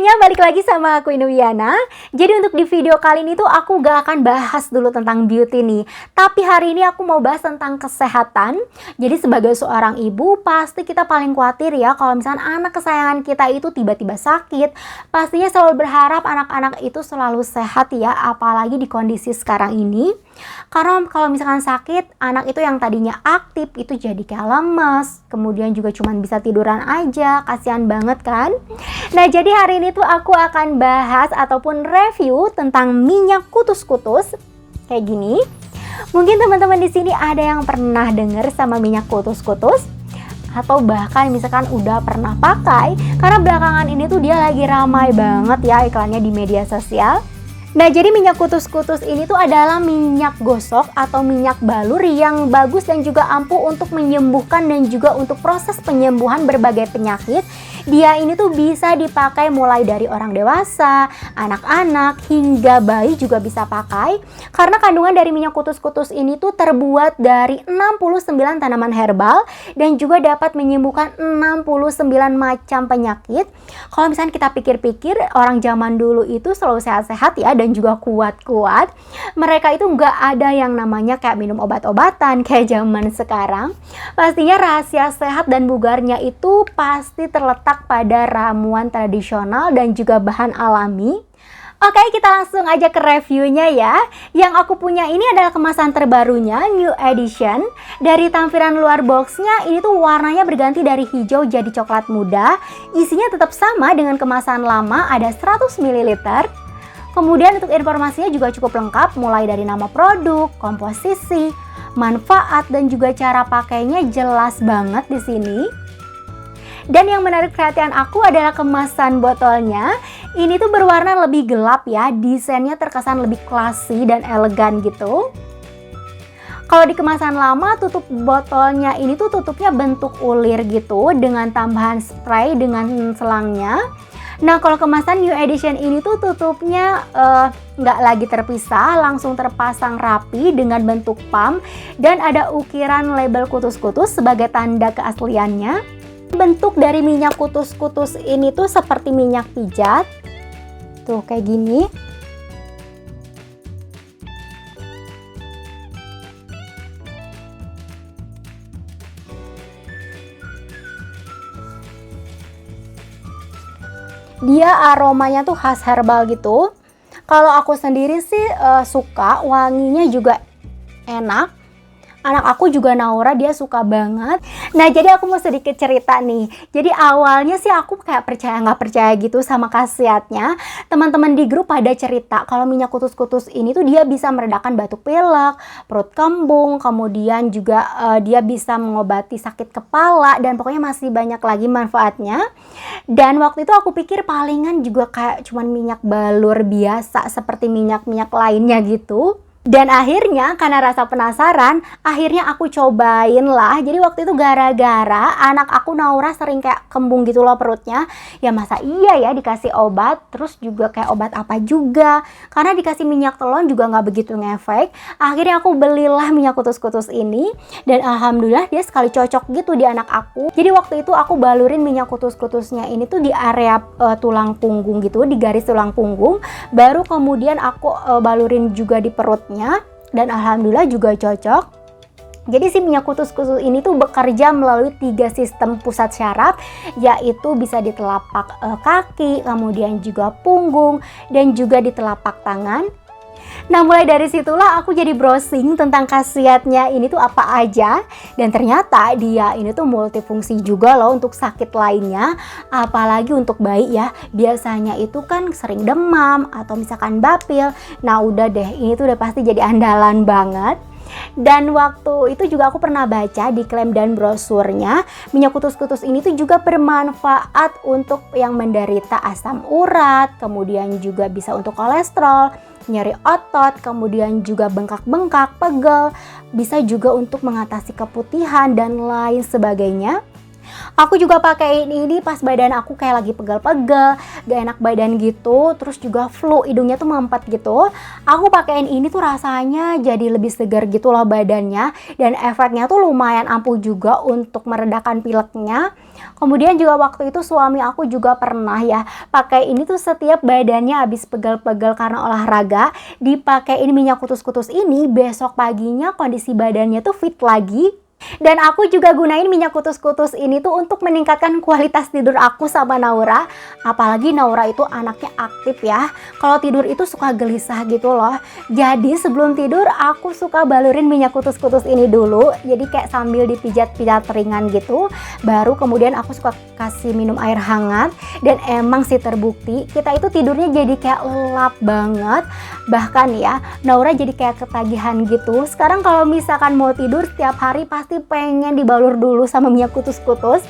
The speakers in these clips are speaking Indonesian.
semuanya, balik lagi sama aku Inuwiana. Jadi untuk di video kali ini tuh aku gak akan bahas dulu tentang beauty nih. Tapi hari ini aku mau bahas tentang kesehatan. Jadi sebagai seorang ibu, pasti kita paling khawatir ya kalau misalnya anak kesayangan kita itu tiba-tiba sakit. Pastinya selalu berharap anak-anak itu selalu sehat ya, apalagi di kondisi sekarang ini. Karena kalau misalkan sakit, anak itu yang tadinya aktif itu jadi kayak lemes, kemudian juga cuman bisa tiduran aja, kasihan banget kan? Nah, jadi hari ini tuh aku akan bahas ataupun review tentang minyak kutus-kutus kayak gini. Mungkin teman-teman di sini ada yang pernah dengar sama minyak kutus-kutus atau bahkan misalkan udah pernah pakai, karena belakangan ini tuh dia lagi ramai banget ya iklannya di media sosial. Nah, jadi minyak kutus-kutus ini tuh adalah minyak gosok atau minyak balur yang bagus dan juga ampuh untuk menyembuhkan dan juga untuk proses penyembuhan berbagai penyakit. Dia ini tuh bisa dipakai mulai dari orang dewasa, anak-anak, hingga bayi juga bisa pakai. Karena kandungan dari minyak kutus-kutus ini tuh terbuat dari 69 tanaman herbal dan juga dapat menyembuhkan 69 macam penyakit. Kalau misalnya kita pikir-pikir, orang zaman dulu itu selalu sehat-sehat ya, dan juga kuat-kuat. Mereka itu nggak ada yang namanya kayak minum obat-obatan kayak zaman sekarang. Pastinya rahasia sehat dan bugarnya itu pasti terletak pada ramuan tradisional dan juga bahan alami. Oke, kita langsung aja ke reviewnya ya. Yang aku punya ini adalah kemasan terbarunya, new edition. Dari tampilan luar boxnya, ini tuh warnanya berganti dari hijau jadi coklat muda. Isinya tetap sama dengan kemasan lama, ada 100 ml. Kemudian untuk informasinya juga cukup lengkap, mulai dari nama produk, komposisi, manfaat, dan juga cara pakainya jelas banget di sini. Dan yang menarik perhatian aku adalah kemasan botolnya. Ini tuh berwarna lebih gelap ya, desainnya terkesan lebih classy dan elegan gitu. Kalau di kemasan lama, tutup botolnya ini tuh tutupnya bentuk ulir gitu dengan tambahan spray dengan selangnya. Nah, kalau kemasan new edition ini tuh tutupnya nggak lagi terpisah, langsung terpasang rapi dengan bentuk pump dan ada ukiran label kutus-kutus sebagai tanda keasliannya. Bentuk dari minyak kutus-kutus ini tuh seperti minyak pijat. Tuh kayak gini. Dia aromanya tuh khas herbal gitu. Kalau aku sendiri sih suka, wanginya juga enak. Anak aku juga Naura, dia suka banget. Nah, jadi aku mau sedikit cerita nih. Jadi awalnya sih aku kayak percaya nggak percaya gitu sama khasiatnya. Teman-teman di grup pada cerita kalau minyak kutus-kutus ini tuh dia bisa meredakan batuk pilek, perut kembung, kemudian juga dia bisa mengobati sakit kepala, dan pokoknya masih banyak lagi manfaatnya. Dan waktu itu aku pikir palingan juga kayak cuman minyak balur biasa seperti minyak-minyak lainnya gitu. Dan akhirnya karena rasa penasaran, akhirnya aku cobain lah. Jadi waktu itu gara-gara anak aku Naura sering kayak kembung gitu loh perutnya. Ya masa iya ya dikasih obat, terus juga kayak obat apa juga. Karena dikasih minyak telon juga nggak begitu ngefek. Akhirnya aku belilah minyak kutus-kutus ini. Dan alhamdulillah dia sekali cocok gitu di anak aku. Jadi waktu itu aku balurin minyak kutus-kutusnya ini tuh di area tulang punggung gitu, di garis tulang punggung. Baru kemudian aku balurin juga di perut. Dan alhamdulillah juga cocok. Jadi si minyak kutus-kutus ini tuh bekerja melalui 3 sistem pusat syaraf, yaitu bisa di telapak kaki, kemudian juga punggung, dan juga di telapak tangan. Nah, mulai dari situlah aku jadi browsing tentang khasiatnya ini tuh apa aja. Dan ternyata dia ini tuh multifungsi juga loh untuk sakit lainnya. Apalagi untuk bayi ya. Biasanya itu kan sering demam atau misalkan bapil. Nah udah deh, ini tuh udah pasti jadi andalan banget. Dan waktu itu juga aku pernah baca di klaim dan brosurnya, minyak kutus-kutus ini tuh juga bermanfaat untuk yang menderita asam urat, kemudian juga bisa untuk kolesterol, nyeri otot, kemudian juga bengkak-bengkak, pegel, bisa juga untuk mengatasi keputihan dan lain sebagainya. Aku juga pakein ini pas badan aku kayak lagi pegel-pegel, gak enak badan gitu, terus juga flu, hidungnya tuh mampet gitu. Aku pakein ini tuh rasanya jadi lebih segar gitu loh badannya, dan efeknya tuh lumayan ampuh juga untuk meredakan pileknya. Kemudian juga waktu itu suami aku juga pernah ya pakai ini tuh setiap badannya habis pegel-pegel karena olahraga, dipakein minyak kutus-kutus ini, besok paginya kondisi badannya tuh fit lagi. Dan aku juga gunain minyak kutus-kutus ini tuh untuk meningkatkan kualitas tidur aku sama Naura. Apalagi Naura itu anaknya aktif ya. Kalau tidur itu suka gelisah gitu loh. Jadi sebelum tidur aku suka balurin minyak kutus-kutus ini dulu. Jadi kayak sambil dipijat-pijat ringan gitu. Baru kemudian aku suka kasih minum air hangat. Dan emang sih terbukti kita itu tidurnya jadi kayak lelap banget. Bahkan ya Naura jadi kayak ketagihan gitu. Sekarang kalau misalkan mau tidur setiap hari pasti pengen dibalur dulu sama minyak kutus-kutus.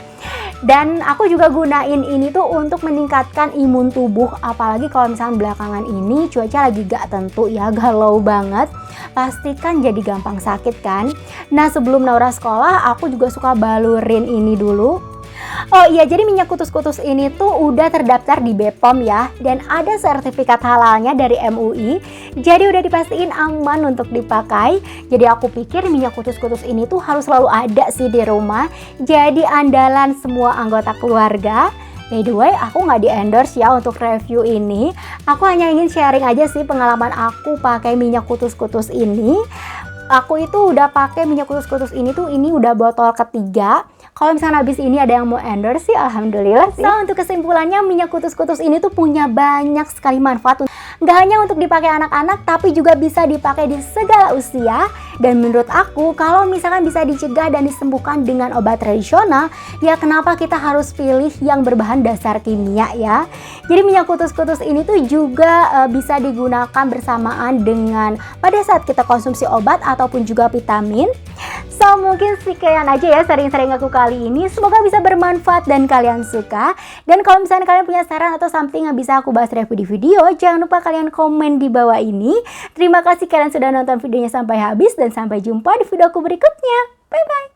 Dan aku juga gunain ini tuh untuk meningkatkan imun tubuh, apalagi kalau misalnya belakangan ini cuaca lagi gak tentu ya, galau banget, pasti kan jadi gampang sakit kan. Nah sebelum Naura sekolah aku juga suka balurin ini dulu. Oh iya, jadi minyak kutus-kutus ini tuh udah terdaftar di BPOM ya, dan ada sertifikat halalnya dari MUI, jadi udah dipastiin aman untuk dipakai. Jadi aku pikir minyak kutus-kutus ini tuh harus selalu ada sih di rumah, jadi andalan semua anggota keluarga. By the way, aku nggak di-endorse ya untuk review ini, aku hanya ingin sharing aja sih pengalaman aku pakai minyak kutus-kutus ini. Aku itu udah pakai minyak kutus-kutus ini tuh, ini udah botol ketiga. Kalau misalnya habis ini ada yang mau endorse sih alhamdulillah sih. So untuk kesimpulannya, minyak kutus-kutus ini tuh punya banyak sekali manfaat. Nggak hanya untuk dipakai anak-anak, tapi juga bisa dipakai di segala usia. Dan menurut aku, kalau misalkan bisa dicegah dan disembuhkan dengan obat tradisional, ya kenapa kita harus pilih yang berbahan dasar kimia ya. Jadi minyak kutus-kutus ini tuh juga bisa digunakan bersamaan dengan pada saat kita konsumsi obat ataupun juga vitamin. So mungkin sekian aja ya sharing-sharing aku kali ini, semoga bisa bermanfaat dan kalian suka. Dan kalau misalnya kalian punya saran atau something yang bisa aku bahas review di video, jangan lupa kalian komen di bawah ini. Terima kasih kalian sudah nonton videonya sampai habis, dan sampai jumpa di video aku berikutnya. Bye bye.